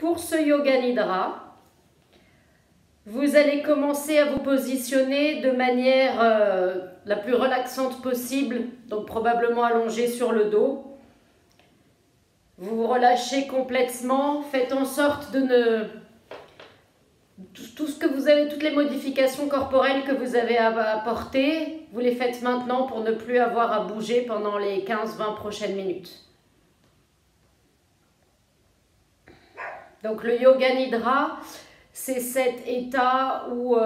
pour ce Yoga Nidra, vous allez commencer à vous positionner de manière la plus relaxante possible, donc probablement allongé sur le dos. Vous vous relâchez complètement, faites en sorte de ne... Tout ce que vous avez, toutes les modifications corporelles que vous avez à apporter, vous les faites maintenant pour ne plus avoir à bouger pendant les 15-20 prochaines minutes. Donc le Yoga Nidra, c'est cet état où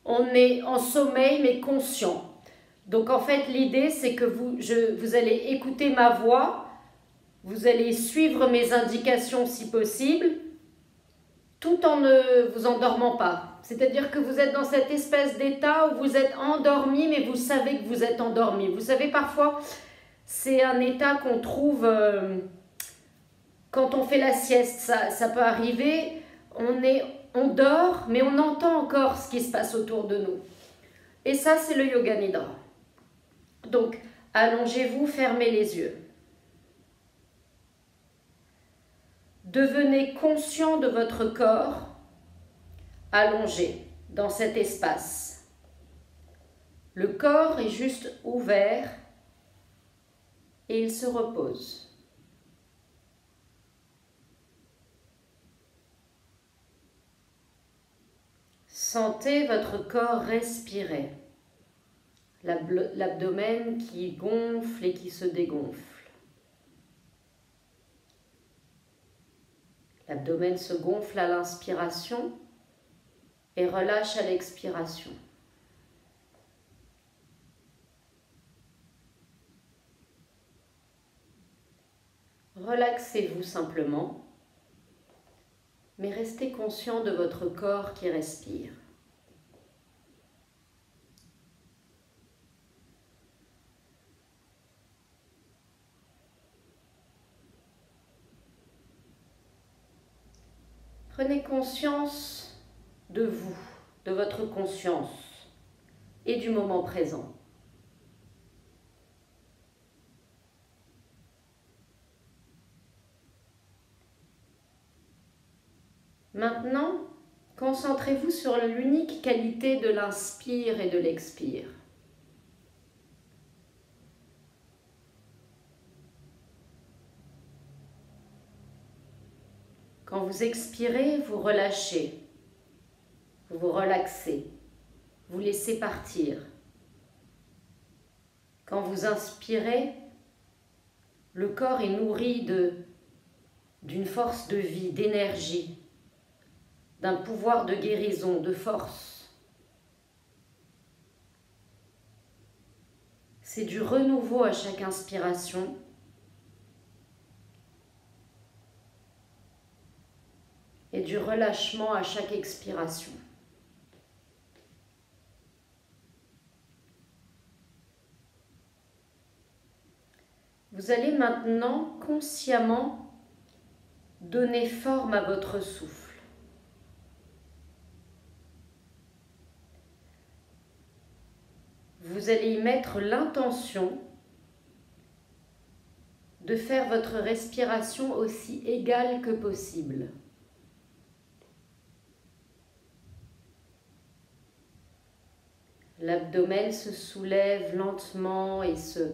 on est en sommeil mais conscient. Donc en fait l'idée c'est que vous allez écouter ma voix, vous allez suivre mes indications si possible, tout en ne vous endormant pas. C'est-à-dire que vous êtes dans cette espèce d'état où vous êtes endormi, mais vous savez que vous êtes endormi. Vous savez, parfois, c'est un état qu'on trouve quand on fait la sieste. Ça peut arriver, on dort, mais on entend encore ce qui se passe autour de nous. Et ça, c'est le Yoga Nidra. Donc, allongez-vous, fermez les yeux. Devenez conscient de votre corps allongé dans cet espace. Le corps est juste ouvert et il se repose. Sentez votre corps respirer, l'abdomen qui gonfle et qui se dégonfle. L'abdomen se gonfle à l'inspiration et relâche à l'expiration. Relaxez-vous simplement, mais restez conscient de votre corps qui respire. Prenez conscience de vous, de votre conscience et du moment présent. Maintenant, concentrez-vous sur l'unique qualité de l'inspire et de l'expire. Quand vous expirez, vous relâchez, vous vous relaxez, vous laissez partir. Quand vous inspirez, le corps est nourri d'une force de vie, d'énergie, d'un pouvoir de guérison, de force. C'est du renouveau à chaque inspiration. Et du relâchement à chaque expiration. Vous allez maintenant consciemment donner forme à votre souffle. Vous allez y mettre l'intention de faire votre respiration aussi égale que possible. L'abdomen se soulève lentement et se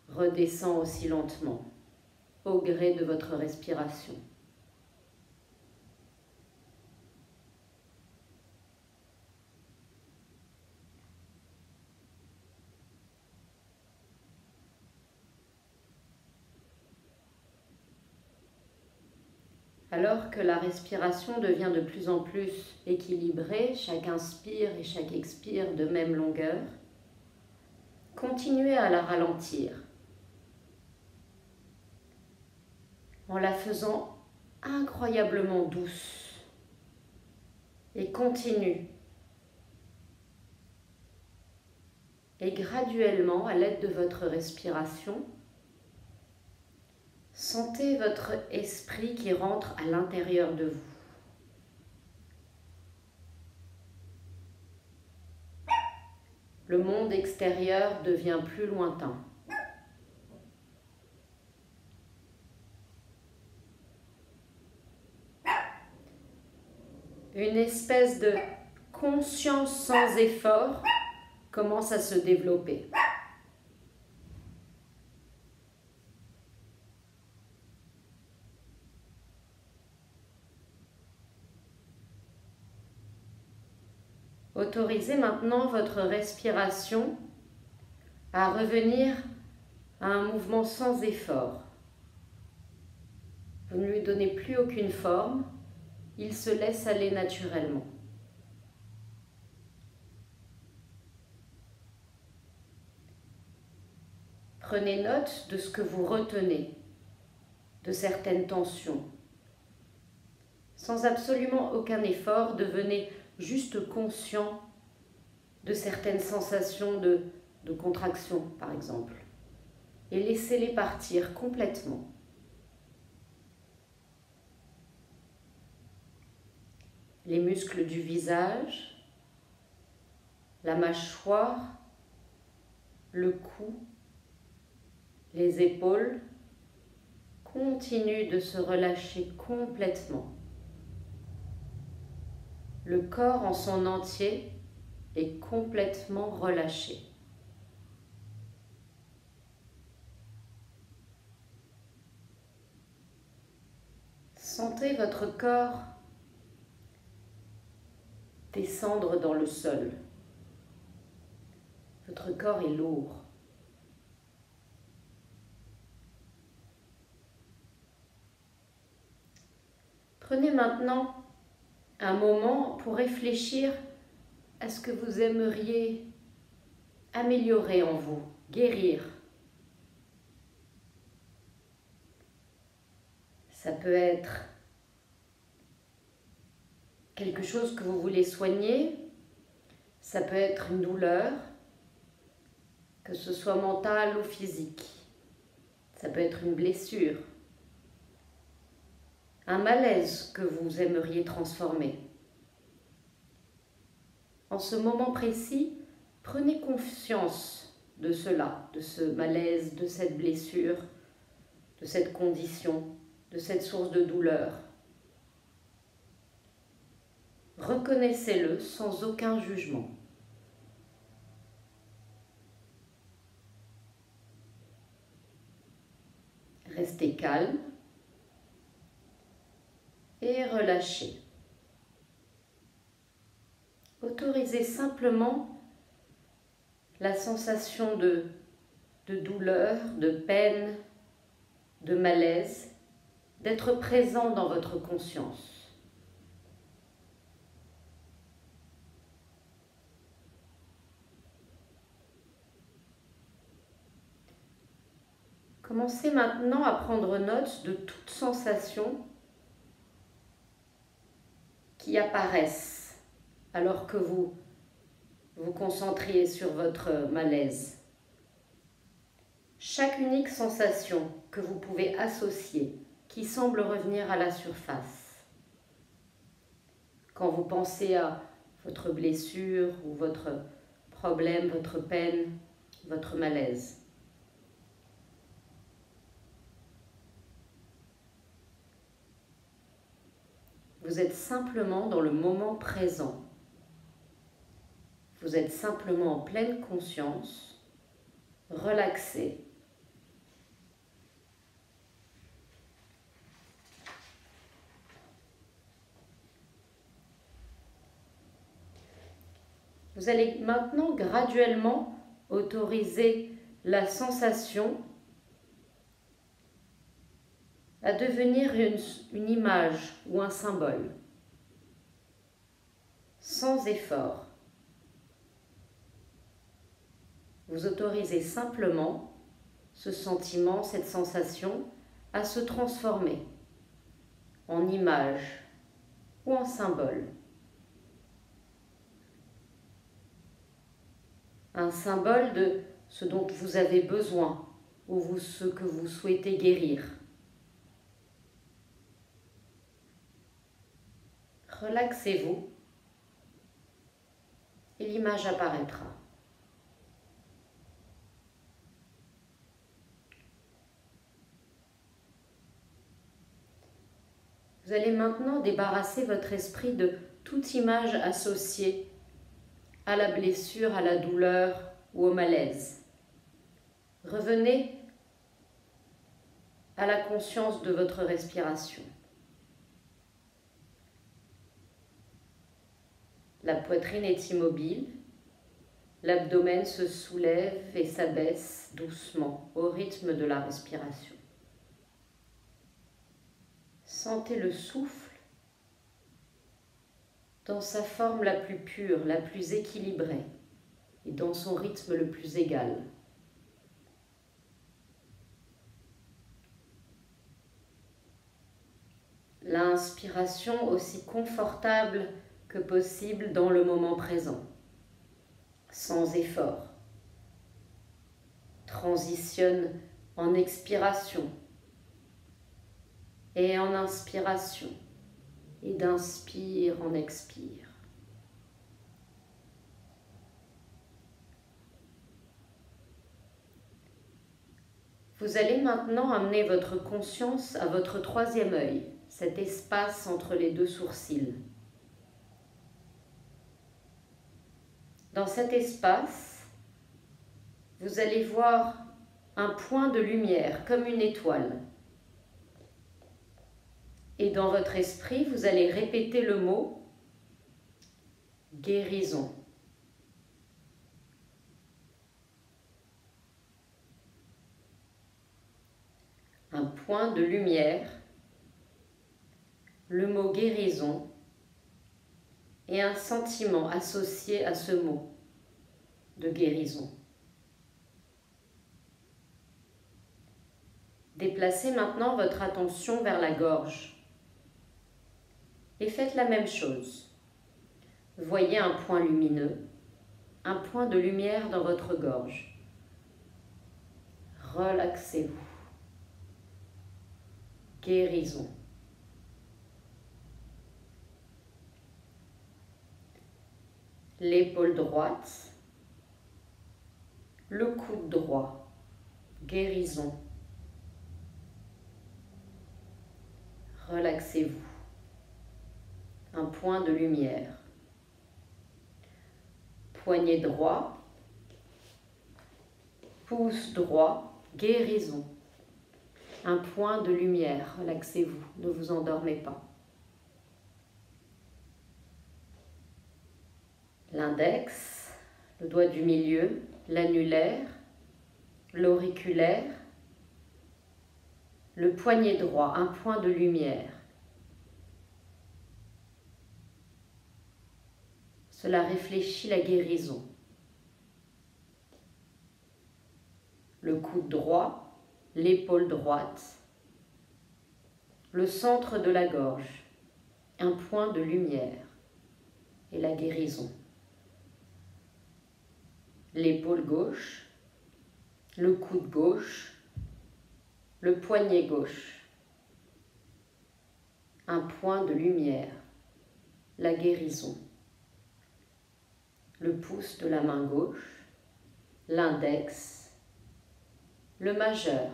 redescend aussi lentement, au gré de votre respiration. Alors que la respiration devient de plus en plus équilibrée, chaque inspire et chaque expire de même longueur, continuez à la ralentir en la faisant incroyablement douce et continue. Et graduellement, à l'aide de votre respiration, sentez votre esprit qui rentre à l'intérieur de vous. Le monde extérieur devient plus lointain. une espèce de conscience sans effort commence à se développer. Autorisez maintenant votre respiration à revenir à un mouvement sans effort. Vous ne lui donnez plus aucune forme, il se laisse aller naturellement. Prenez note de ce que vous retenez, de certaines tensions. Sans absolument aucun effort, devenez juste conscient de certaines sensations de contraction, par exemple, et laissez-les partir complètement. Les muscles du visage, la mâchoire, le cou, les épaules continuent de se relâcher complètement. Le corps en son entier est complètement relâché. Sentez votre corps descendre dans le sol. Votre corps est lourd. Prenez maintenant un moment pour réfléchir à ce que vous aimeriez améliorer en vous, guérir. Ça peut être quelque chose que vous voulez soigner, ça peut être une douleur, que ce soit mentale ou physique. Ça peut être une blessure, un malaise que vous aimeriez transformer. En ce moment précis, prenez conscience de cela, de ce malaise, de cette blessure, de cette condition, de cette source de douleur. Reconnaissez-le sans aucun jugement. Restez calme et relâchez. Autorisez simplement la sensation de douleur, de peine, de malaise, d'être présent dans votre conscience. Commencez maintenant à prendre note de toutes sensations qui apparaissent alors que vous vous concentriez sur votre malaise. Chaque unique sensation que vous pouvez associer, qui semble revenir à la surface. Quand vous pensez à votre blessure ou votre problème, votre peine, votre malaise. Vous êtes simplement dans le moment présent. Vous êtes simplement en pleine conscience, relaxé. Vous allez maintenant graduellement autoriser la sensation à devenir une image ou un symbole, sans effort. Vous autorisez simplement ce sentiment, cette sensation, à se transformer en image ou en symbole. Un symbole de ce dont vous avez besoin ou ce que vous souhaitez guérir. Relaxez-vous et l'image apparaîtra. Vous allez maintenant débarrasser votre esprit de toute image associée à la blessure, à la douleur ou au malaise. Revenez à la conscience de votre respiration. La poitrine est immobile, l'abdomen se soulève et s'abaisse doucement au rythme de la respiration. Sentez le souffle dans sa forme la plus pure, la plus équilibrée et dans son rythme le plus égal. L'inspiration aussi confortable que possible dans le moment présent, sans effort. Transitionne en expiration et en inspiration, et d'inspire en expire. Vous allez maintenant amener votre conscience à votre troisième œil, cet espace entre les deux sourcils. Dans cet espace, vous allez voir un point de lumière comme une étoile. Et dans votre esprit, vous allez répéter le mot guérison. Un point de lumière, le mot guérison et un sentiment associé à ce mot de guérison. Déplacez maintenant votre attention vers la gorge et faites la même chose. Voyez un point lumineux, un point de lumière dans votre gorge. Relaxez-vous. Guérison. L'épaule droite, le coude droit, guérison. Relaxez-vous. Un point de lumière. Poignet droit, pouce droit, guérison. Un point de lumière. Relaxez-vous, ne vous endormez pas. L'index, le doigt du milieu, l'annulaire, l'auriculaire, le poignet droit, un point de lumière. Cela réfléchit la guérison. Le coude droit, l'épaule droite, le centre de la gorge, un point de lumière et la guérison. L'épaule gauche, le coude gauche, le poignet gauche, un point de lumière, la guérison. Le pouce de la main gauche, l'index, le majeur,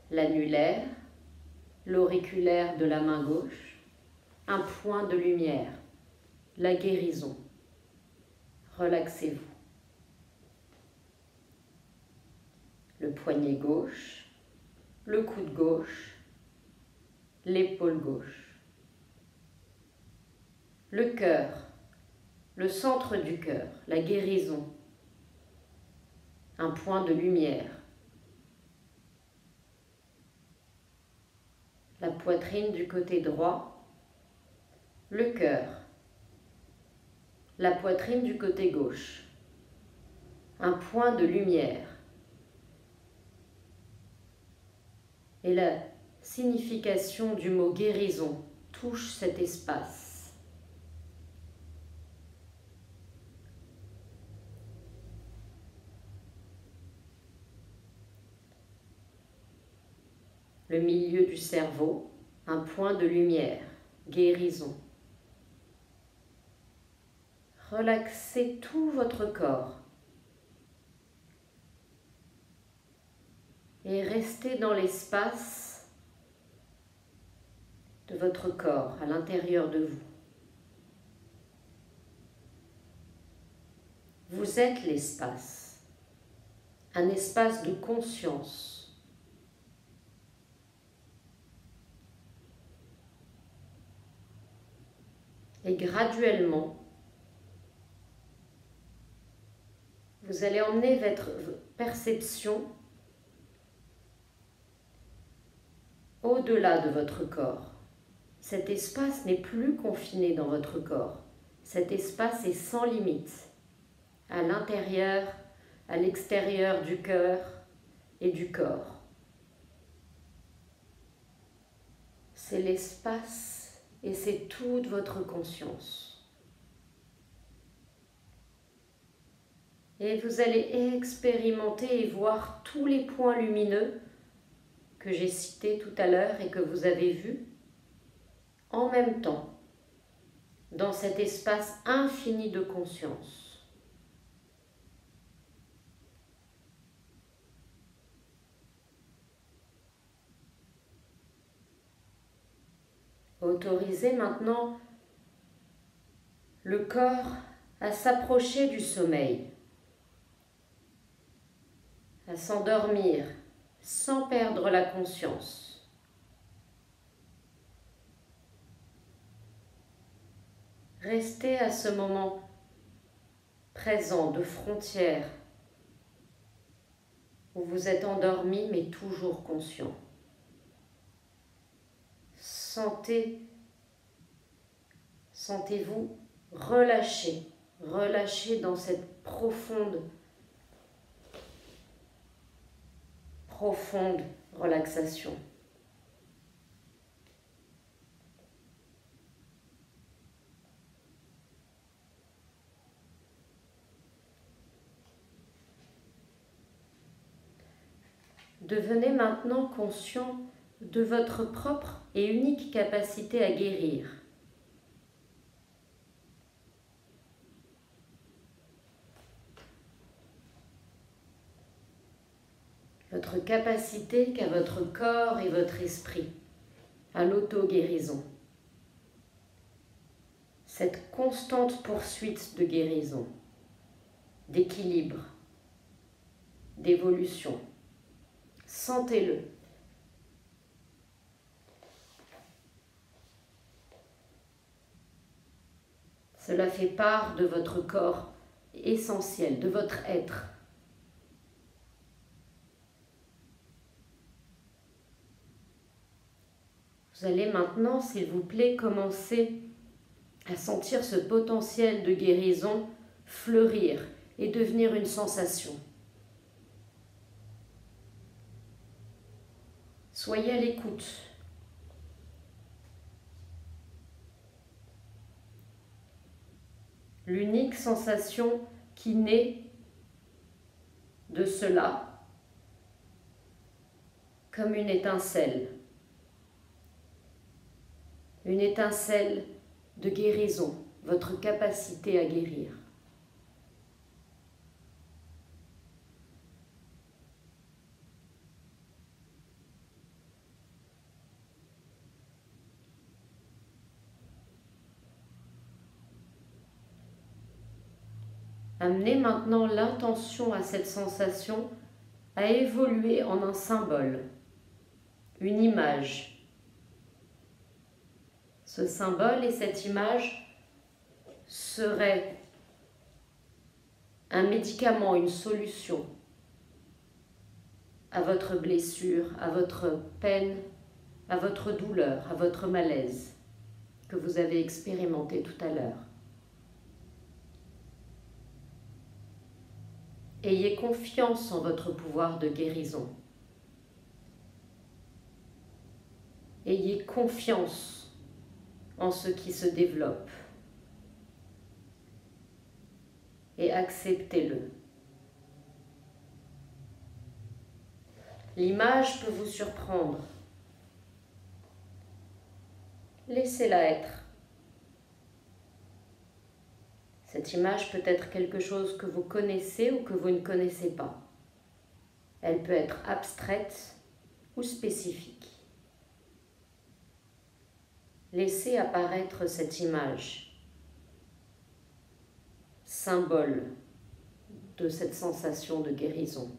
l'annulaire, l'auriculaire de la main gauche, un point de lumière, la guérison. Relaxez-vous. Le poignet gauche, le coude gauche, l'épaule gauche. Le cœur, le centre du cœur, la guérison. Un point de lumière. La poitrine du côté droit, le cœur. La poitrine du côté gauche. Un point de lumière. Et la signification du mot guérison touche cet espace. Le milieu du cerveau, un point de lumière, guérison. Relaxez tout votre corps et restez dans l'espace de votre corps, à l'intérieur de vous. Vous êtes l'espace, un espace de conscience. Et graduellement, vous allez emmener votre perception au-delà de votre corps. Cet espace n'est plus confiné dans votre corps. Cet espace est sans limite, à l'intérieur, à l'extérieur du cœur et du corps. C'est l'espace et c'est toute votre conscience. Et vous allez expérimenter et voir tous les points lumineux que j'ai cités tout à l'heure et que vous avez vus en même temps dans cet espace infini de conscience. Autorisez maintenant le corps à s'approcher du sommeil, à s'endormir sans perdre la conscience. Restez à ce moment présent de frontière où vous êtes endormi mais toujours conscient. Sentez-vous relâché dans cette profonde relaxation. Devenez maintenant conscient de votre propre et unique capacité à guérir. Votre capacité qu'a votre corps et votre esprit à l'auto-guérison. Cette constante poursuite de guérison, d'équilibre, d'évolution. Sentez-le. Cela fait part de votre corps essentiel, de votre être. Vous allez maintenant, s'il vous plaît, commencer à sentir ce potentiel de guérison fleurir et devenir une sensation. Soyez à l'écoute. L'unique sensation qui naît de cela, comme une étincelle de guérison, votre capacité à guérir. Amenez maintenant l'intention à cette sensation à évoluer en un symbole, une image. Ce symbole et cette image seraient un médicament, une solution à votre blessure, à votre peine, à votre douleur, à votre malaise que vous avez expérimenté tout à l'heure. Ayez confiance en votre pouvoir de guérison. Ayez confiance en ce qui se développe. Et acceptez-le. L'image peut vous surprendre. Laissez-la être. Cette image peut être quelque chose que vous connaissez ou que vous ne connaissez pas. Elle peut être abstraite ou spécifique. laissez apparaître cette image, symbole de cette sensation de guérison.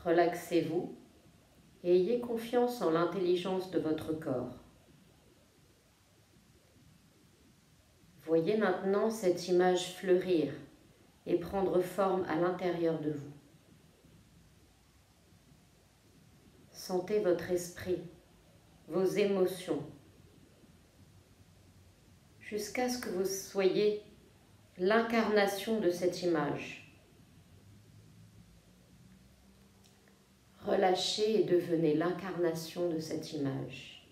Relaxez-vous et ayez confiance en l'intelligence de votre corps. Voyez maintenant cette image fleurir et prendre forme à l'intérieur de vous. Sentez votre esprit, vos émotions, jusqu'à ce que vous soyez l'incarnation de cette image. Relâchez et devenez l'incarnation de cette image.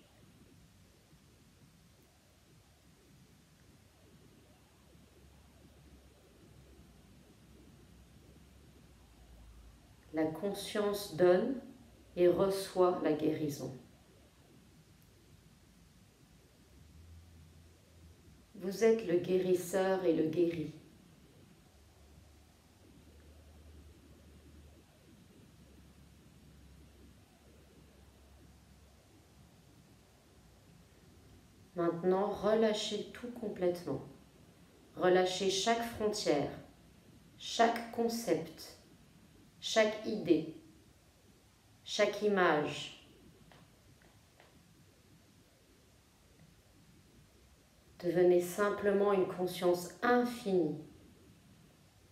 La conscience donne et reçoit la guérison. Vous êtes le guérisseur et le guéri. Maintenant, relâchez tout complètement. Relâchez chaque frontière, chaque concept, chaque idée, chaque image. Devenez simplement une conscience infinie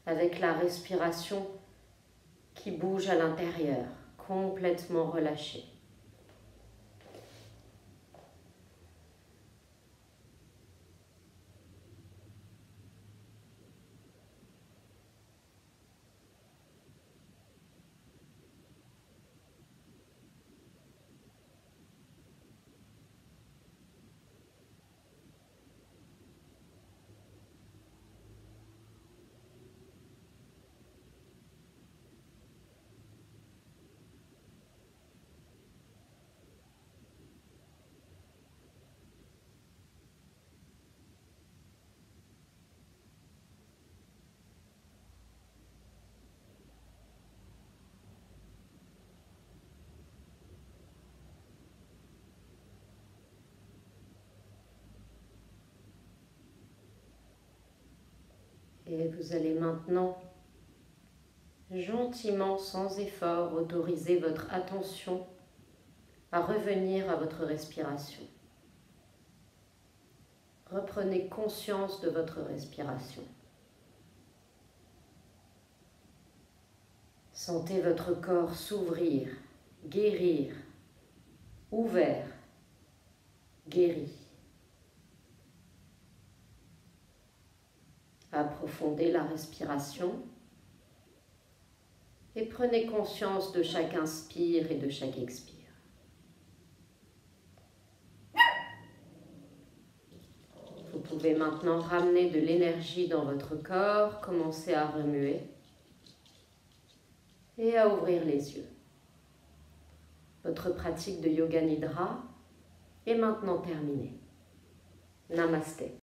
avec la respiration qui bouge à l'intérieur, complètement relâchée. Et vous allez maintenant, gentiment, sans effort, autoriser votre attention à revenir à votre respiration. Reprenez conscience de votre respiration. Sentez votre corps s'ouvrir, guérir, ouvert, guéri. Approfondez la respiration et prenez conscience de chaque inspire et de chaque expire. Vous pouvez maintenant ramener de l'énergie dans votre corps, commencer à remuer et à ouvrir les yeux. Votre pratique de Yoga Nidra est maintenant terminée. Namasté.